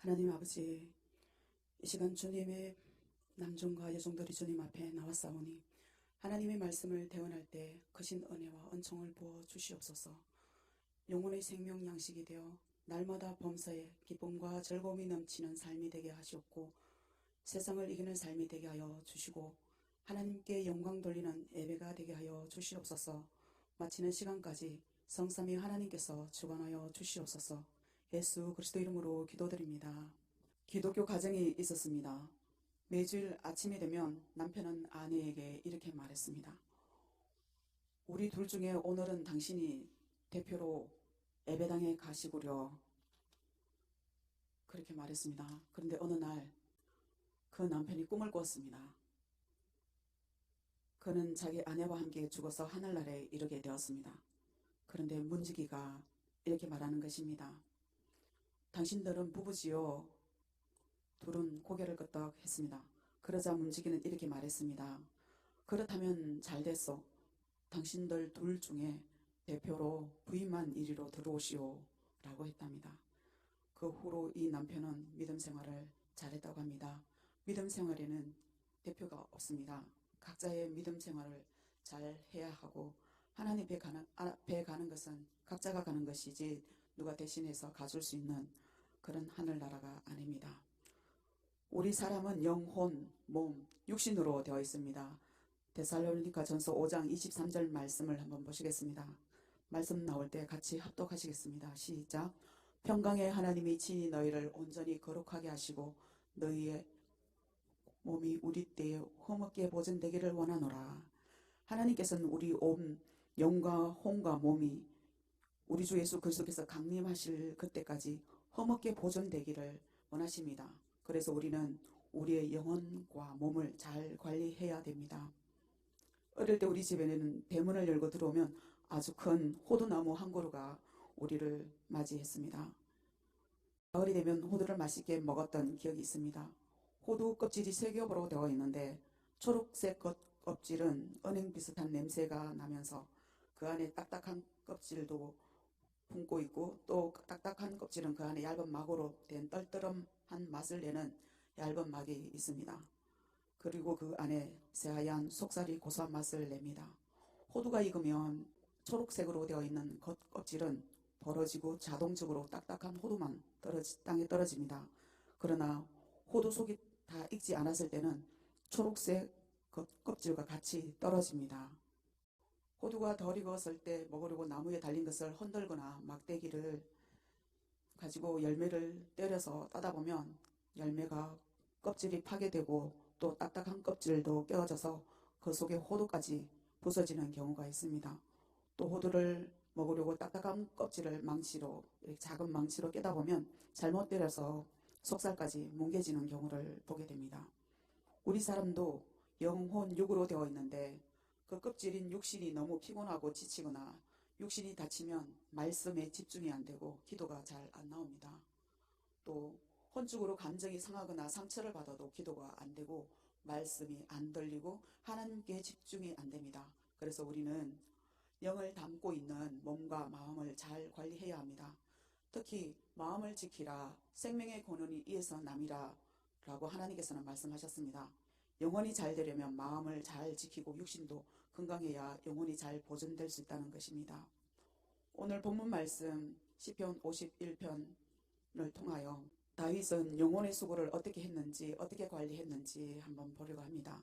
하나님 아버지, 이 시간 주님의 남종과 여종들이 주님 앞에 나왔사오니 하나님의 말씀을 대언할 때 크신 은혜와 은총을 부어 주시옵소서. 영혼의 생명 양식이 되어 날마다 범사에 기쁨과 즐거움이 넘치는 삶이 되게 하시옵고, 세상을 이기는 삶이 되게 하여 주시고, 하나님께 영광 돌리는 예배가 되게 하여 주시옵소서. 마치는 시간까지 성삼위 하나님께서 주관하여 주시옵소서. 예수 그리스도 이름으로 기도드립니다. 기독교 가정이 있었습니다. 매주일 아침이 되면 남편은 아내에게 이렇게 말했습니다. 우리 둘 중에 오늘은 당신이 대표로 예배당에 가시구려. 그렇게 말했습니다. 그런데 어느 날 그 남편이 꿈을 꿨습니다. 그는 자기 아내와 함께 죽어서 하늘나라에 이르게 되었습니다. 그런데 문지기가 이렇게 말하는 것입니다. 당신들은 부부지요. 둘은 고개를 끄덕 했습니다. 그러자 문지기는 이렇게 말했습니다. 그렇다면 잘 됐어. 당신들 둘 중에 대표로 부임만 이리로 들어오시오 라고 했답니다. 그 후로 이 남편은 믿음 생활을 잘했다고 합니다. 믿음 생활에는 대표가 없습니다. 각자의 믿음 생활을 잘 해야 하고, 하나님 앞에 가는 것은 각자가 가는 것이지 누가 대신해서 가줄 수 있는 그런 하늘나라가 아닙니다. 우리 사람은 영혼, 몸, 육신으로 되어 있습니다. 데살로니가 전서 5장 23절 말씀을 한번 보시겠습니다. 말씀 나올 때 같이 합독하시겠습니다. 시작. 평강의 하나님이 친히 너희를 온전히 거룩하게 하시고 너희의 몸이 우리 때에 흠없게 보존되기를 원하노라. 하나님께서는 우리 온 영과 혼과 몸이 우리 주 예수 그리스도께서 강림하실 그때까지 흠없게 보존되기를 원하십니다. 그래서 우리는 우리의 영혼과 몸을 잘 관리해야 됩니다. 어릴 때 우리 집에는 대문을 열고 들어오면 아주 큰 호두나무 한 그루가 우리를 맞이했습니다. 가을이 되면 호두를 맛있게 먹었던 기억이 있습니다. 호두 껍질이 세 겹으로 되어 있는데 초록색 껍질은 은행 비슷한 냄새가 나면서 그 안에 딱딱한 껍질도 품고 있고, 또 딱딱한 껍질은 그 안에 얇은 막으로 된 떨떠름한 맛을 내는 얇은 막이 있습니다. 그리고 그 안에 새하얀 속살이 고소한 맛을 냅니다. 호두가 익으면 초록색으로 되어 있는 겉껍질은 벌어지고 자동적으로 딱딱한 호두만 땅에 떨어집니다. 그러나 호두 속이 다 익지 않았을 때는 초록색 겉껍질과 같이 떨어집니다. 호두가 덜 익었을 때 먹으려고 나무에 달린 것을 흔들거나 막대기를 가지고 열매를 때려서 따다 보면 열매가 껍질이 파괴되고 또 딱딱한 껍질도 깨어져서 그 속에 호두까지 부서지는 경우가 있습니다. 또 호두를 먹으려고 딱딱한 껍질을 망치로, 작은 망치로 깨다 보면 잘못 때려서 속살까지 뭉개지는 경우를 보게 됩니다. 우리 사람도 영혼, 육으로 되어 있는데 그 껍질인 육신이 너무 피곤하고 지치거나 육신이 다치면 말씀에 집중이 안 되고 기도가 잘 안 나옵니다. 또 혼적으로 감정이 상하거나 상처를 받아도 기도가 안 되고 말씀이 안 들리고 하나님께 집중이 안 됩니다. 그래서 우리는 영을 담고 있는 몸과 마음을 잘 관리해야 합니다. 특히 마음을 지키라 생명의 근원이 이에서 남이라 라고 하나님께서는 말씀하셨습니다. 영혼이 잘 되려면 마음을 잘 지키고 육신도 건강해야 영혼이 잘 보존될 수 있다는 것입니다. 오늘 본문 말씀 시편 51편을 통하여 다윗은 영혼의 수고를 어떻게 했는지, 어떻게 관리했는지 한번 보려고 합니다.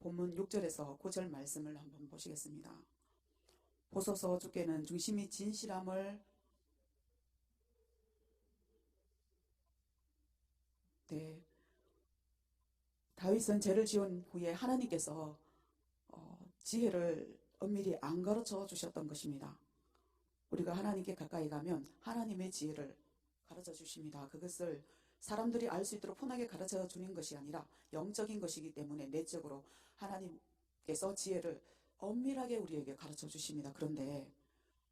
본문 6절에서 9절 말씀을 한번 보시겠습니다. 보소서 주께는 중심이 진실함을 다윗은 죄를 지은 후에 하나님께서 지혜를 엄밀히 안 가르쳐 주셨던 것입니다. 우리가 하나님께 가까이 가면 하나님의 지혜를 가르쳐 주십니다. 그것을 사람들이 알 수 있도록 편하게 가르쳐 주는 것이 아니라 영적인 것이기 때문에 내적으로 하나님께서 지혜를 엄밀하게 우리에게 가르쳐 주십니다. 그런데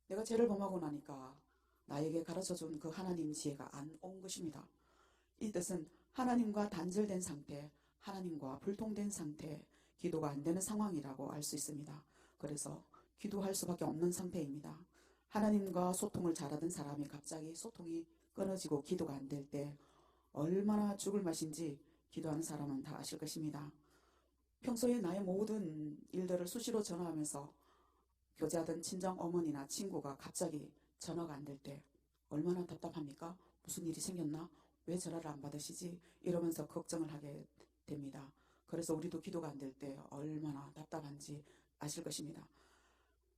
내가 죄를 범하고 나니까 나에게 가르쳐 준 그 하나님 지혜가 안 온 것입니다. 이 뜻은 하나님과 단절된 상태, 하나님과 불통된 상태, 기도가 안 되는 상황이라고 알 수 있습니다. 그래서 기도할 수밖에 없는 상태입니다. 하나님과 소통을 잘하던 사람이 갑자기 소통이 끊어지고 기도가 안 될 때 얼마나 죽을 맛인지 기도하는 사람은 다 아실 것입니다. 평소에 나의 모든 일들을 수시로 전화하면서 교제하던 친정 어머니나 친구가 갑자기 전화가 안 될 때 얼마나 답답합니까? 무슨 일이 생겼나? 왜 전화를 안 받으시지? 이러면서 걱정을 하게 됩니다. 그래서 우리도 기도가 안 될 때 얼마나 답답한지 아실 것입니다.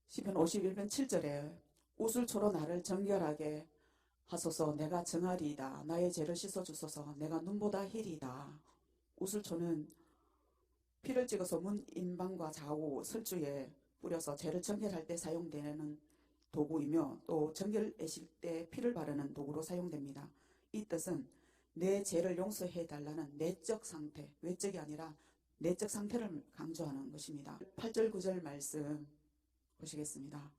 시편 51편 7절에 우슬초로 나를 정결하게 하소서. 내가 정하리이다. 나의 죄를 씻어주소서. 내가 눈보다 희리이다. 우슬초는 피를 찍어서 문 인방과 좌우 설주에 뿌려서 죄를 정결할 때 사용되는 도구이며 또 정결하실 때 피를 바르는 도구로 사용됩니다. 이 뜻은 내 죄를 용서해 달라는 내적 상태, 외적이 아니라 내적 상태를 강조하는 것입니다. 8절 9절 말씀 보시겠습니다.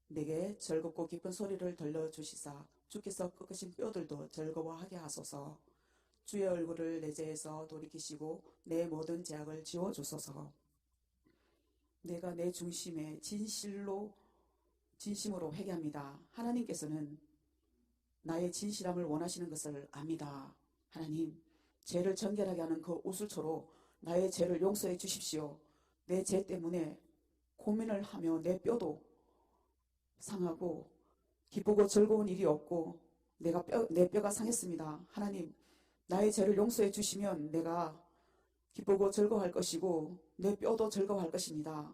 내게 즐겁고 기쁜 소리를 들려주시사 주께서 꺾으신 뼈들도 즐거워하게 하소서. 주의 얼굴을 내 죄에서 돌이키시고 내 모든 죄악을 지워주소서. 내가 내 중심에 진심으로 회개합니다. 하나님께서는 나의 진실함을 원하시는 것을 압니다. 하나님, 죄를 정결하게 하는 그 우슬초로 나의 죄를 용서해 주십시오. 내 죄 때문에 고민을 하며 내 뼈도 상하고 기쁘고 즐거운 일이 없고 내 뼈가 상했습니다. 하나님, 나의 죄를 용서해 주시면 내가 기쁘고 즐거워할 것이고 내 뼈도 즐거워할 것입니다.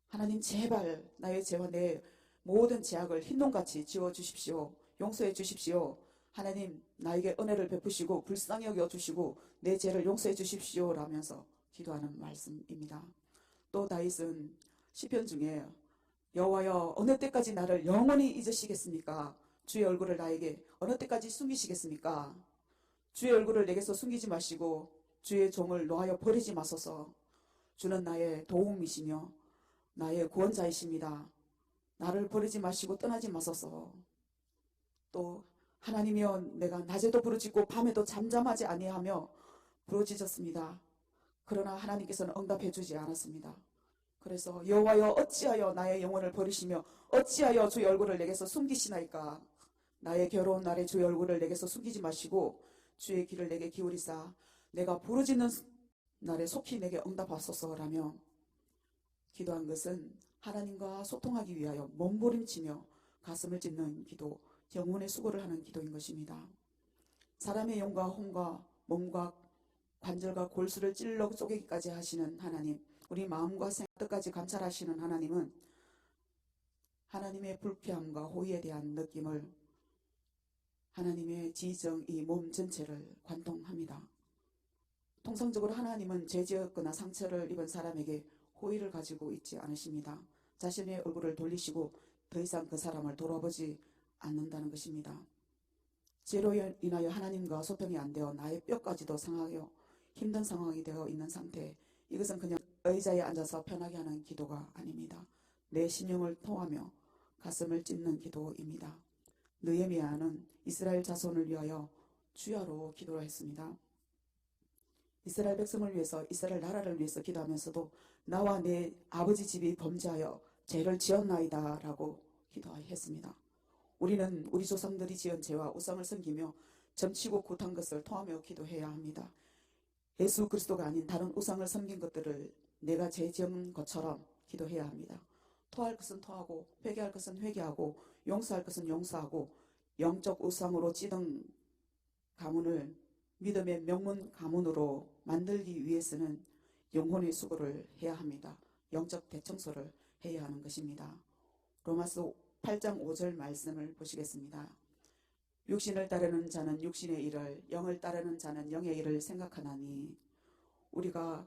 하나님, 제발 나의 죄와 내 모든 죄악을 흰눈같이 지워주십시오. 용서해 주십시오. 하나님, 나에게 은혜를 베푸시고 불쌍히 여겨주시고 내 죄를 용서해 주십시오 라면서 기도하는 말씀입니다. 또 다윗은 시편 중에 여호와여, 어느 때까지 나를 영원히 잊으시겠습니까? 주의 얼굴을 나에게 어느 때까지 숨기시겠습니까? 주의 얼굴을 내게서 숨기지 마시고 주의 종을 놓아여 버리지 마소서. 주는 나의 도움이시며 나의 구원자이십니다. 나를 버리지 마시고 떠나지 마소서. 또 하나님이여, 내가 낮에도 부르짖고 밤에도 잠잠하지 아니하며 부르짖었습니다. 그러나 하나님께서는 응답해 주지 않았습니다. 그래서 여호와여, 어찌하여 나의 영혼을 버리시며 어찌하여 주의 얼굴을 내게서 숨기시나이까? 나의 괴로운 날에 주의 얼굴을 내게서 숨기지 마시고 주의 귀를 내게 기울이사 내가 부르짖는 날에 속히 내게 응답하소서라며 기도한 것은 하나님과 소통하기 위하여 몸부림치며 가슴을 찢는 기도, 영혼의 수고를 하는 기도인 것입니다. 사람의 영과 혼과 몸과 관절과 골수를 찔러 쪼개기까지 하시는 하나님, 우리 마음과 생각까지 감찰하시는 하나님은 하나님의 불쾌함과 호의에 대한 느낌을 하나님의 지정 이 몸 전체를 관통합니다. 통상적으로 하나님은 죄 지었거나 상처를 입은 사람에게 호의를 가지고 있지 않으십니다. 자신의 얼굴을 돌리시고 더 이상 그 사람을 돌아보지 않는다는 것입니다. 죄로 인하여 하나님과 소통이 안 되어 나의 뼈까지도 상하여 힘든 상황이 되어 있는 상태, 이것은 그냥 의자에 앉아서 편하게 하는 기도가 아닙니다. 내 심령을 통하며 가슴을 찢는 기도입니다. 느헤미야는 이스라엘 자손을 위하여 주야로 기도를 했습니다. 이스라엘 백성을 위해서, 이스라엘 나라를 위해서 기도하면서도 나와 내 아버지 집이 범죄하여 죄를 지었나이다 라고 기도했습니다. 우리는 우리 조상들이 지은 죄와 우상을 섬기며 점치고 굿한 것을 토하며 기도해야 합니다. 예수 그리스도가 아닌 다른 우상을 섬긴 것들을 내가 죄 지은 것처럼 기도해야 합니다. 토할 것은 토하고 회개할 것은 회개하고 용서할 것은 용서하고 영적 우상으로 찌든 가문을 믿음의 명문 가문으로 만들기 위해서는 영혼의 수고를 해야 합니다. 영적 대청소를 해야 하는 것입니다. 로마서 8장 5절 말씀을 보시겠습니다. 육신을 따르는 자는 육신의 일을, 영을 따르는 자는 영의 일을 생각하나니. 우리가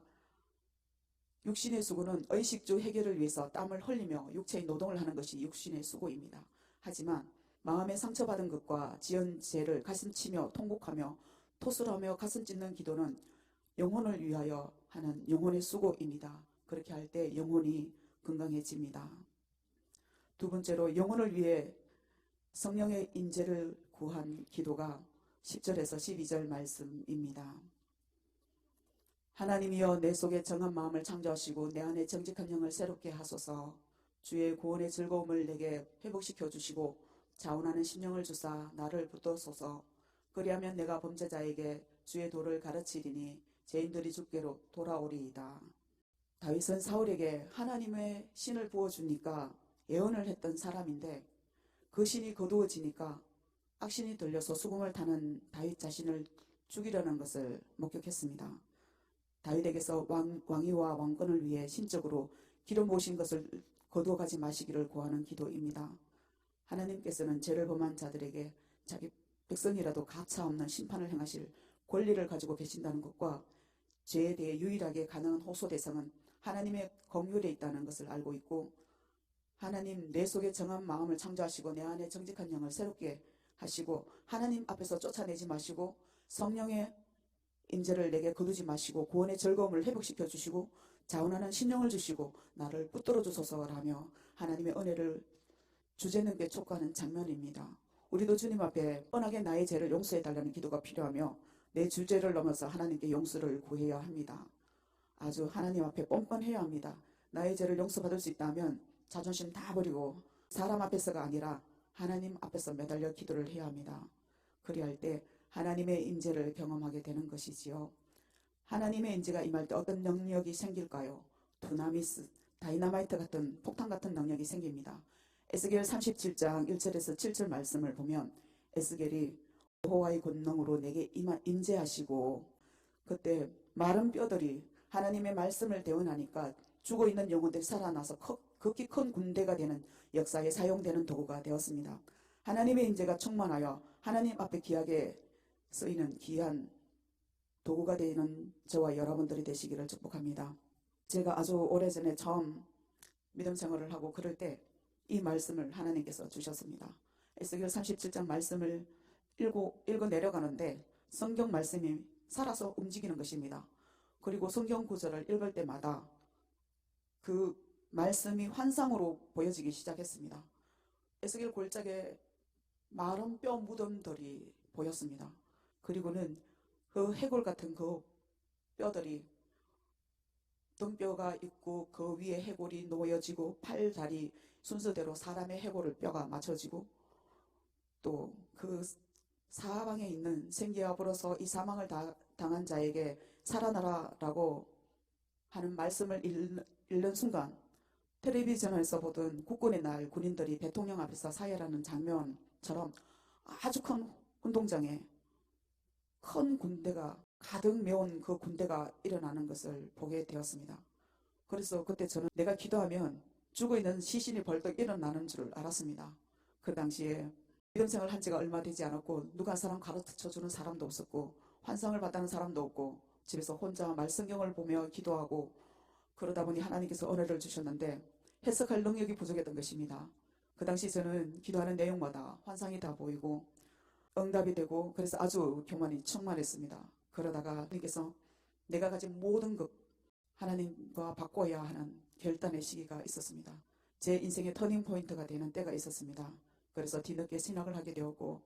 육신의 수고는 의식주 해결을 위해서 땀을 흘리며 육체의 노동을 하는 것이 육신의 수고입니다. 하지만 마음에 상처받은 것과 지은 죄를 가슴치며 통곡하며 토술하며 가슴 찢는 기도는 영혼을 위하여 하는 영혼의 수고입니다. 그렇게 할 때 영혼이 건강해집니다. 두 번째로 영혼을 위해 성령의 인재를 구한 기도가 10절에서 12절 말씀입니다. 하나님이여, 내 속에 정한 마음을 창조하시고 내 안에 정직한 영을 새롭게 하소서. 주의 구원의 즐거움을 내게 회복시켜 주시고 자원하는 심령을 주사 나를 붙드소서. 그리하면 내가 범죄자에게 주의 도를 가르치리니 죄인들이 주께로 돌아오리이다. 다윗은 사울에게 하나님의 신을 부어주니까 예언을 했던 사람인데 그 신이 거두어지니까 악신이 들려서 수금을 타는 다윗 자신을 죽이려는 것을 목격했습니다. 다윗에게서 왕위와 왕권을 위해 신적으로 기름 부으신 것을 거두어 가지 마시기를 구하는 기도입니다. 하나님께서는 죄를 범한 자들에게 자기 백성이라도 가차없는 심판을 행하실 권리를 가지고 계신다는 것과 죄에 대해 유일하게 가능한 호소 대상은 하나님의 긍휼에 있다는 것을 알고 있고, 하나님 내 속에 정한 마음을 창조하시고 내 안에 정직한 영을 새롭게 하시고 하나님 앞에서 쫓아내지 마시고 성령의 임재를 내게 거두지 마시고 구원의 즐거움을 회복시켜 주시고 자원하는 신령을 주시고 나를 붙들어 주소서라며 하나님의 은혜를 주제넘게 촉구하는 장면입니다. 우리도 주님 앞에 뻔하게 나의 죄를 용서해 달라는 기도가 필요하며 내 주죄를 넘어서 하나님께 용서를 구해야 합니다. 아주 하나님 앞에 뻔뻔해야 합니다. 나의 죄를 용서받을 수 있다면 자존심 다 버리고 사람 앞에서가 아니라 하나님 앞에서 매달려 기도를 해야 합니다. 그리할 때 하나님의 임재를 경험하게 되는 것이지요. 하나님의 임재가 임할 때 어떤 능력이 생길까요? 두나미스, 다이너마이트 같은 폭탄 같은 능력이 생깁니다. 에스겔 37장 1절에서 7절 말씀을 보면 에스겔이 여호와의 권능으로 내게 임재하시고 그때 마른 뼈들이 하나님의 말씀을 대언하니까 죽어있는 영혼들이 살아나서 극히 큰 군대가 되는 역사에 사용되는 도구가 되었습니다. 하나님의 임재가 충만하여 하나님 앞에 귀하게 쓰이는 귀한 도구가 되는 저와 여러분들이 되시기를 축복합니다. 제가 아주 오래전에 처음 믿음 생활을 하고 그럴 때 이 말씀을 하나님께서 주셨습니다. 에스겔 37장 말씀을 읽어 내려가는데 성경 말씀이 살아서 움직이는 것입니다. 그리고 성경 구절을 읽을 때마다 그 말씀이 환상으로 보여지기 시작했습니다. 에스겔 골짜기에 마른 뼈 무덤들이 보였습니다. 그리고는 그 해골 같은 그 뼈들이 등뼈가 있고 그 위에 해골이 놓여지고 팔, 다리 순서대로 사람의 해골을 뼈가 맞춰지고 또 그 사방에 있는 생기가 불어서 이 사망을 당한 자에게 살아나라라고 하는 말씀을 읽는 순간 텔레비전에서 보던 국군의 날 군인들이 대통령 앞에서 사열하는 장면처럼 아주 큰 운동장에 큰 군대가 가득 메운 그 군대가 일어나는 것을 보게 되었습니다. 그래서 그때 저는 내가 기도하면 죽어있는 시신이 벌떡 일어나는 줄 알았습니다. 그 당시에 믿음 생활을 한 지가 얼마 되지 않았고 누가 사람 가르쳐주는 사람도 없었고 환상을 봤다는 사람도 없고 집에서 혼자 말씀경을 보며 기도하고 그러다 보니 하나님께서 은혜를 주셨는데 해석할 능력이 부족했던 것입니다. 그 당시 저는 기도하는 내용마다 환상이 다 보이고 응답이 되고 그래서 아주 교만이 충만했습니다. 그러다가 하나님께서 내가 가진 모든 것 하나님과 바꿔야 하는 결단의 시기가 있었습니다. 제 인생의 터닝 포인트가 되는 때가 있었습니다. 그래서 뒤늦게 신학을 하게 되었고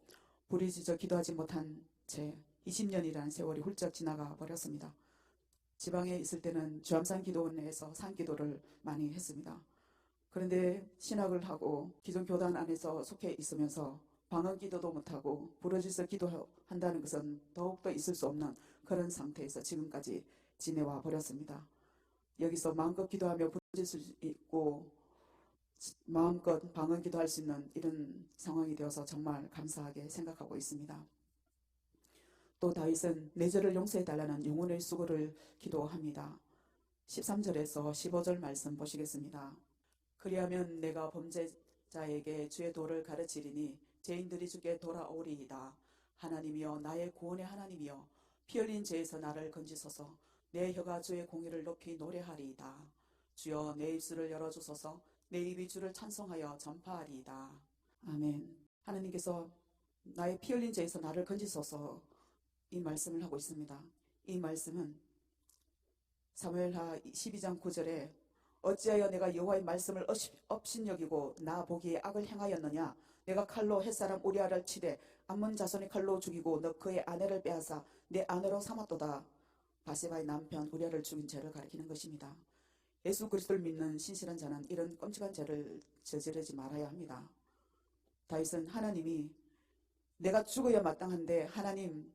부르짖어 기도하지 못한 채 20년이라는 세월이 훌쩍 지나가 버렸습니다. 지방에 있을 때는 주암산 기도원에서 산기도를 많이 했습니다. 그런데 신학을 하고 기존 교단 안에서 속해 있으면서 방언 기도도 못하고 부르짖어 기도한다는 것은 더욱더 있을 수 없는 그런 상태에서 지금까지 지내와 버렸습니다. 여기서 마음껏 기도하며 부르짖을 수 있고 마음껏 방언 기도할 수 있는 이런 상황이 되어서 정말 감사하게 생각하고 있습니다. 또 다윗은 내 죄를 용서해달라는 영혼의 수고를 기도합니다. 13절에서 15절 말씀 보시겠습니다. 그리하면 내가 범죄자에게 주의 도를 가르치리니 죄인들이 주께 돌아오리이다. 하나님이여 나의 구원의 하나님이여 피 흘린 죄에서 나를 건지소서. 내 혀가 주의 공의를 높이 노래하리이다. 주여 내 입술을 열어주소서. 내 입이 주를 찬송하여 전파하리이다. 아멘. 하나님께서 나의 피 흘린 죄에서 나를 건지소서 이 말씀을 하고 있습니다. 이 말씀은 사무엘하 12장 9절에 어찌하여 내가 여호와의 말씀을 업신여기고 나 보기에 악을 행하였느냐. 내가 칼로 햇사람 우리아를 치되 암몬 자손의 칼로 죽이고 너 그의 아내를 빼앗아 내 아내로 삼았도다. 바세바의 남편 우리아를 죽인 죄를 가리키는 것입니다. 예수 그리스도를 믿는 신실한 자는 이런 끔찍한 죄를 저지르지 말아야 합니다. 다윗은 하나님이 내가 죽어야 마땅한데 하나님,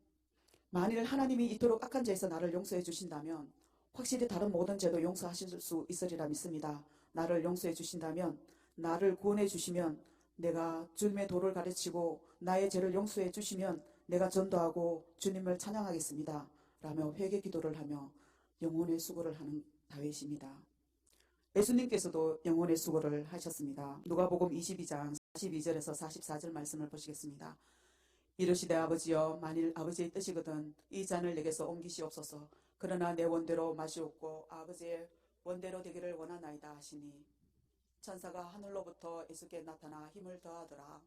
만일 하나님이 이토록 악한 죄에서 나를 용서해 주신다면 확실히 다른 모든 죄도 용서하실 수 있으리라 믿습니다. 나를 용서해 주신다면, 나를 구원해 주시면, 내가 주님의 도를 가르치고 나의 죄를 용서해 주시면 내가 전도하고 주님을 찬양하겠습니다 라며 회개 기도를 하며 영혼의 수고를 하는 다윗입니다. 예수님께서도 영혼의 수고를 하셨습니다. 누가복음 22장 42절에서 44절 말씀을 보시겠습니다. 이르시되 아버지여, 만일 아버지의 뜻이거든 이 잔을 내게서 옮기시옵소서. 그러나 내 원대로 마시옵고 아버지의 원대로 되기를 원하나이다 하시니, 천사가 하늘로부터 예수께 나타나 힘을 더하더라.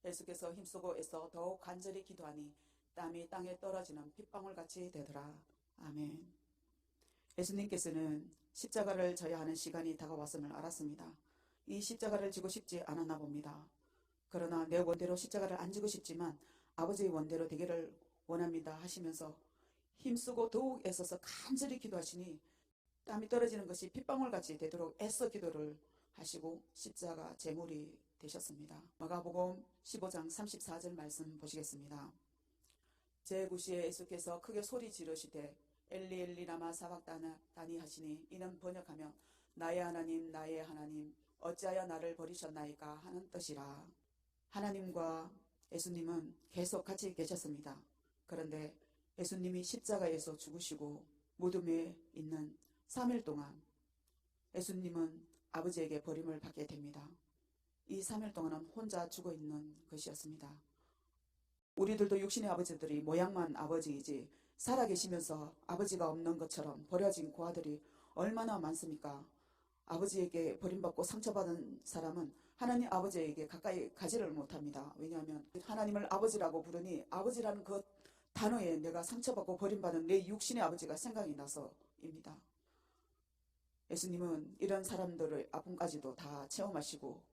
예수께서 힘쓰고 애써 더욱 간절히 기도하니 땀이 땅에 떨어지는 핏방울같이 되더라. 아멘. 예수님께서는 십자가를 져야 하는 시간이 다가왔음을 알았습니다. 이 십자가를 지고 싶지 않았나 봅니다. 그러나 내 원대로 십자가를 안 지고 싶지만 아버지의 원대로 되기를 원합니다 하시면서 힘쓰고 더욱 애써서 간절히 기도하시니 땀이 떨어지는 것이 핏방울같이 되도록 애써 기도를 하시고 십자가 제물이 되셨습니다. 마가복음 15장 34절 말씀 보시겠습니다. 제9시에 예수께서 크게 소리 지르시되 엘리 엘리 라마 사박다니 하시니, 이는 번역하면 나의 하나님 나의 하나님 어찌하여 나를 버리셨나이까 하는 뜻이라. 하나님과 예수님은 계속 같이 계셨습니다. 그런데 예수님이 십자가에서 죽으시고 무덤에 있는 3일 동안 예수님은 아버지에게 버림을 받게 됩니다. 이 3일 동안은 혼자 죽어 있는 것이었습니다. 우리들도 육신의 아버지들이 모양만 아버지이지 살아계시면서 아버지가 없는 것처럼 버려진 고아들이 얼마나 많습니까? 아버지에게 버림받고 상처받은 사람은 하나님 아버지에게 가까이 가지를 못합니다. 왜냐하면 하나님을 아버지라고 부르니 아버지라는 그 단어에 내가 상처받고 버림받은 내 육신의 아버지가 생각이 나서입니다. 예수님은 이런 사람들의 아픔까지도 다 체험하시고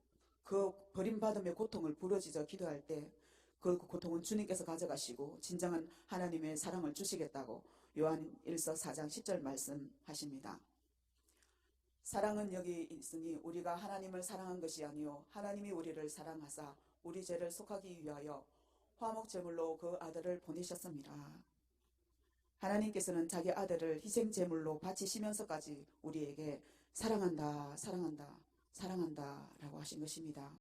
그 버림받음의 고통을 부르짖어 기도할 때 그 고통은 주님께서 가져가시고 진정한 하나님의 사랑을 주시겠다고 요한 1서 4장 10절 말씀하십니다. 사랑은 여기 있으니 우리가 하나님을 사랑한 것이 아니요 하나님이 우리를 사랑하사 우리 죄를 속하기 위하여 화목제물로 그 아들을 보내셨습니다. 하나님께서는 자기 아들을 희생제물로 바치시면서까지 우리에게 사랑한다 사랑한다 사랑한다 라고 하신 것입니다.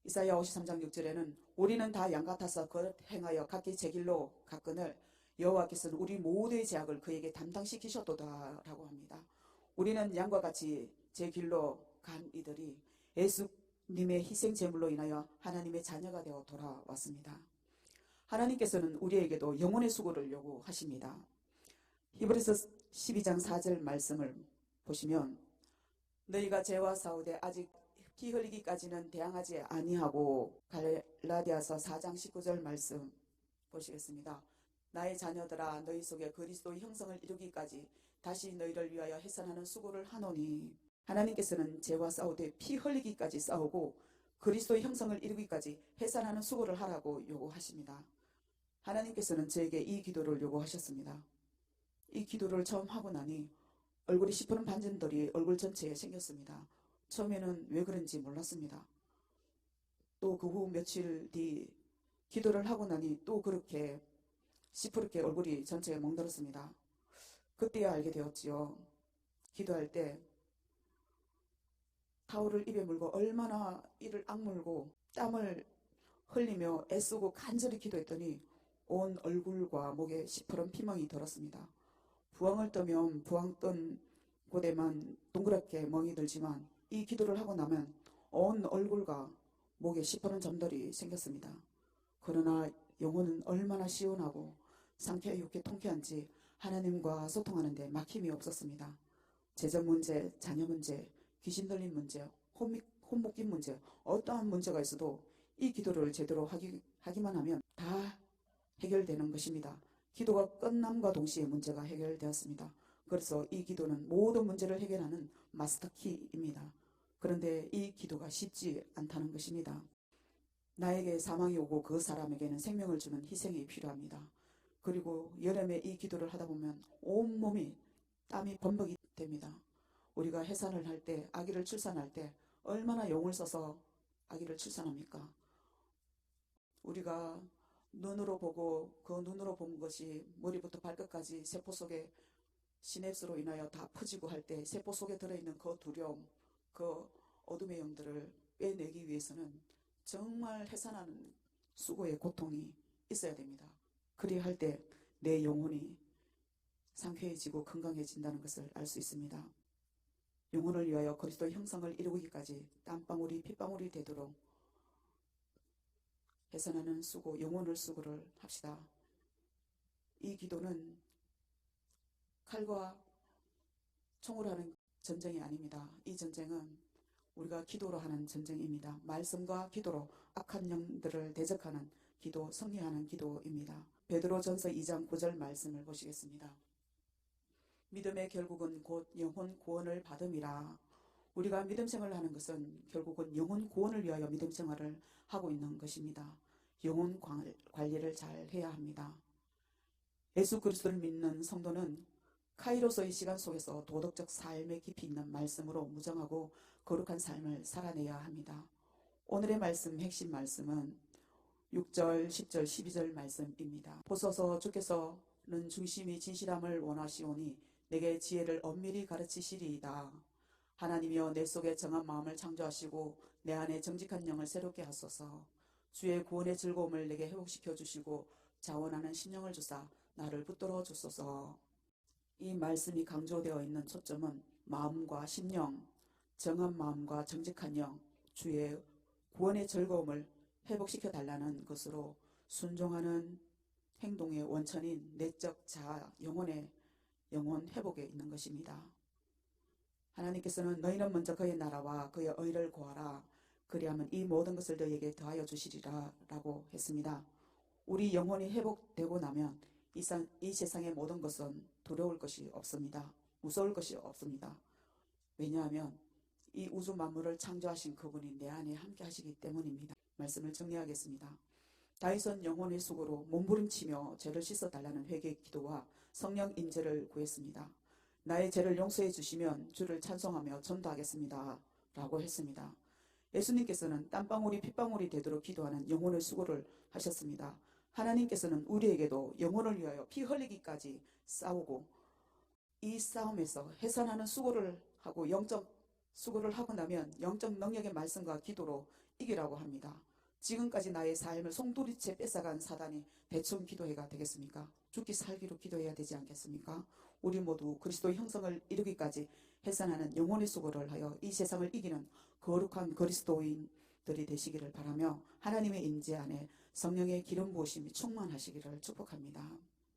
이사야 53장 6절에는 우리는 다 양같아서 그 행하여 각기 제 길로 갔거늘 여호와께서는 우리 모두의 죄악을 그에게 담당시키셨도다 라고 합니다. 우리는 양과 같이 제 길로 간 이들이 예수님의 희생제물로 인하여 하나님의 자녀가 되어 돌아왔습니다. 하나님께서는 우리에게도 영혼의 수고를 요구하십니다. 히브리서 12장 4절 말씀을 보시면, 너희가 죄와 싸우되 아직 피 흘리기까지는 대항하지 아니하고, 갈라디아서 4장 19절 말씀 보시겠습니다. 나의 자녀들아, 너희 속에 그리스도의 형성을 이루기까지 다시 너희를 위하여 해산하는 수고를 하노니. 하나님께서는 죄와 싸우되 피 흘리기까지 싸우고 그리스도의 형성을 이루기까지 해산하는 수고를 하라고 요구하십니다. 하나님께서는 저에게 이 기도를 요구하셨습니다. 이 기도를 처음 하고 나니 얼굴이 시퍼런 반점들이 얼굴 전체에 생겼습니다. 처음에는 왜 그런지 몰랐습니다. 또 그 후 며칠 뒤 기도를 하고 나니 또 그렇게 시퍼렇게 얼굴이 전체에 멍들었습니다. 그때야 알게 되었지요. 기도할 때 타올을 입에 물고 얼마나 이를 악물고 땀을 흘리며 애쓰고 간절히 기도했더니 온 얼굴과 목에 시퍼런 피멍이 들었습니다. 부항을 뜨면 부항 뜬 곳에만 동그랗게 멍이 들지만 이 기도를 하고 나면 온 얼굴과 목에 시퍼런 점들이 생겼습니다. 그러나 영혼은 얼마나 시원하고 상쾌하게 통쾌한지 하나님과 소통하는데 막힘이 없었습니다. 재정 문제, 자녀 문제, 귀신 들린 문제, 혼 묶인 문제, 어떠한 문제가 있어도 이 기도를 제대로 하기만 하면 다 해결되는 것입니다. 기도가 끝남과 동시에 문제가 해결되었습니다. 그래서 이 기도는 모든 문제를 해결하는 마스터키입니다. 그런데 이 기도가 쉽지 않다는 것입니다. 나에게 사망이 오고 그 사람에게는 생명을 주는 희생이 필요합니다. 그리고 여름에 이 기도를 하다 보면 온몸이 땀이 범벅이 됩니다. 우리가 해산을 할 때, 아기를 출산할 때 얼마나 용을 써서 아기를 출산합니까? 우리가 눈으로 보고 그 눈으로 본 것이 머리부터 발끝까지 세포 속에 시냅스로 인하여 다 퍼지고 할 때 세포 속에 들어있는 그 두려움, 그 어둠의 영들을 빼내기 위해서는 정말 해산하는 수고의 고통이 있어야 됩니다. 그리할 때 내 영혼이 상쾌해지고 건강해진다는 것을 알 수 있습니다. 영혼을 위하여 그리스도의 형상을 이루기까지 땀방울이 핏방울이 되도록 해산하는 수고, 영혼을 수고를 합시다. 이 기도는 칼과 총으로 하는 전쟁이 아닙니다. 이 전쟁은 우리가 기도로 하는 전쟁입니다. 말씀과 기도로 악한 영들을 대적하는 기도, 승리하는 기도입니다. 베드로전서 2장 9절 말씀을 보시겠습니다. 믿음의 결국은 곧 영혼 구원을 받음이라. 우리가 믿음 생활을 하는 것은 결국은 영혼 구원을 위하여 믿음 생활을 하고 있는 것입니다. 영혼 관리를 잘 해야 합니다. 예수 그리스도를 믿는 성도는 카이로스의 시간 속에서 도덕적 삶에 깊이 있는 말씀으로 무정하고 거룩한 삶을 살아내야 합니다. 오늘의 말씀, 핵심 말씀은 6절, 10절, 12절 말씀입니다. 보소서 주께서는 중심이 진실함을 원하시오니 내게 지혜를 엄밀히 가르치시리이다. 하나님이여 내 속에 정한 마음을 창조하시고 내 안에 정직한 영을 새롭게 하소서. 주의 구원의 즐거움을 내게 회복시켜 주시고 자원하는 심령을 주사 나를 붙들어 주소서. 이 말씀이 강조되어 있는 초점은 마음과 심령, 정한 마음과 정직한 영, 주의 구원의 즐거움을 회복시켜 달라는 것으로 순종하는 행동의 원천인 내적 자아, 영혼 회복에 있는 것입니다. 하나님께서는 너희는 먼저 그의 나라와 그의 의를 구하라. 그리하면 이 모든 것을 너희에게 더하여 주시리라 라고 했습니다. 우리 영혼이 회복되고 나면 이 세상의 모든 것은 두려울 것이 없습니다. 무서울 것이 없습니다. 왜냐하면 이 우주 만물을 창조하신 그분이 내 안에 함께 하시기 때문입니다. 말씀을 정리하겠습니다. 다윗은 영혼의 수고로 몸부림치며 죄를 씻어달라는 회개의 기도와 성령 인재를 구했습니다. 나의 죄를 용서해 주시면 주를 찬송하며 전도하겠습니다 라고 했습니다. 예수님께서는 땀방울이 핏방울이 되도록 기도하는 영혼의 수고를 하셨습니다. 하나님께서는 우리에게도 영혼을 위하여 피 흘리기까지 싸우고 이 싸움에서 해산하는 수고를 하고 영적 수고를 하고 나면 영적 능력의 말씀과 기도로 이기라고 합니다. 지금까지 나의 삶을 송두리째 뺏어간 사단이 대충 기도해가 되겠습니까? 죽기 살기로 기도해야 되지 않겠습니까? 우리 모두 그리스도의 형성을 이루기까지 해산하는 영혼의 수고를 하여 이 세상을 이기는 거룩한 그리스도인들이 되시기를 바라며 하나님의 임재 안에 성령의 기름 부으심이 충만하시기를 축복합니다.